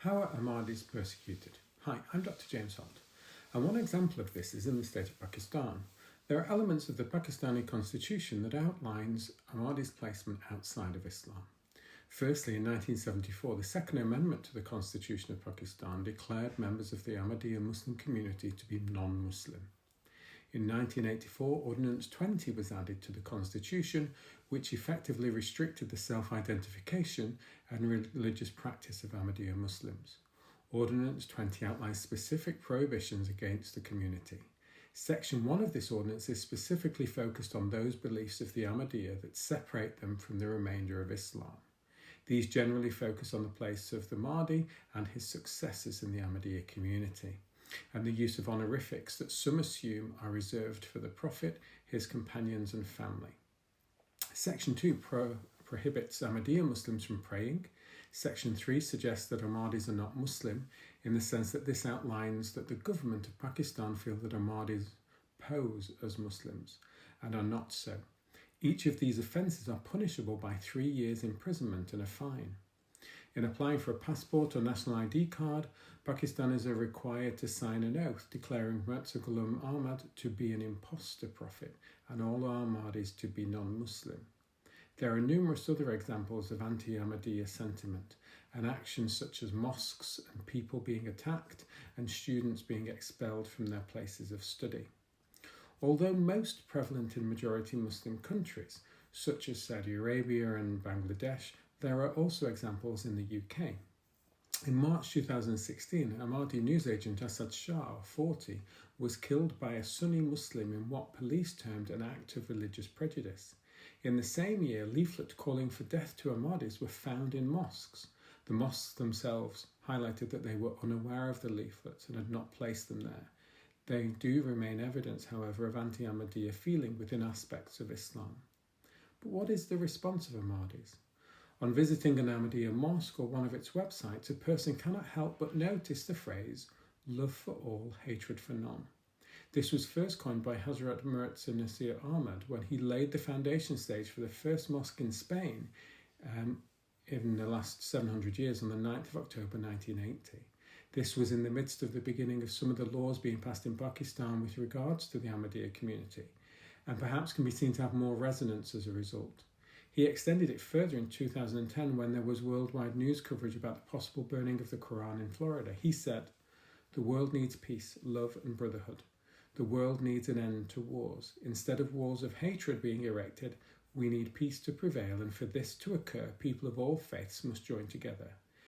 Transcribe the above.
How are Ahmadis persecuted? Hi, I'm Dr. James Holt, and one example of this is in the state of Pakistan. There are elements of the Pakistani constitution that outlines Ahmadis' placement outside of Islam. Firstly, in 1974, the Second Amendment to the Constitution of Pakistan declared members of the Ahmadiyya Muslim community to be non-Muslim. In 1984, Ordinance 20 was added to the Constitution, which effectively restricted the self-identification and religious practice of Ahmadiyya Muslims. Ordinance 20 outlines specific prohibitions against the community. Section 1 of this ordinance is specifically focused on those beliefs of the Ahmadiyya that separate them from the remainder of Islam. These generally focus on the place of the Mahdi and his successors in the Ahmadiyya community, and the use of honorifics that some assume are reserved for the Prophet, his companions and family. Section 2 prohibits Ahmadiyya Muslims from praying. Section 3 suggests that Ahmadis are not Muslim, in the sense that this outlines that the government of Pakistan feel that Ahmadis pose as Muslims and are not so. Each of these offences are punishable by 3 years imprisonment and a fine. In applying for a passport or national ID card, Pakistanis are required to sign an oath declaring Mirza Ghulam Ahmad to be an impostor prophet and all Ahmadis to be non-Muslim. There are numerous other examples of anti-Ahmadiyya sentiment and actions such as mosques and people being attacked and students being expelled from their places of study. Although most prevalent in majority Muslim countries, such as Saudi Arabia and Bangladesh, there are also examples in the UK. In March 2016, Ahmadi newsagent Asad Shah, 40, was killed by a Sunni Muslim in what police termed an act of religious prejudice. In the same year, leaflets calling for death to Ahmadis were found in mosques. The mosques themselves highlighted that they were unaware of the leaflets and had not placed them there. They do remain evidence, however, of anti-Ahmadiyya feeling within aspects of Islam. But what is the response of Ahmadis? On visiting an Ahmadiyya mosque or one of its websites, a person cannot help but notice the phrase, "love for all, hatred for none." This was first coined by Hazrat Mirza Nasir Ahmad when he laid the foundation stage for the first mosque in Spain in the last 700 years on the 9th of October 1980. This was in the midst of the beginning of some of the laws being passed in Pakistan with regards to the Ahmadiyya community, and perhaps can be seen to have more resonance as a result. He extended it further in 2010 when there was worldwide news coverage about the possible burning of the Quran in Florida. He said, "The world needs peace, love and brotherhood. The world needs an end to wars. Instead of walls of hatred being erected, we need peace to prevail, and for this to occur, people of all faiths must join together.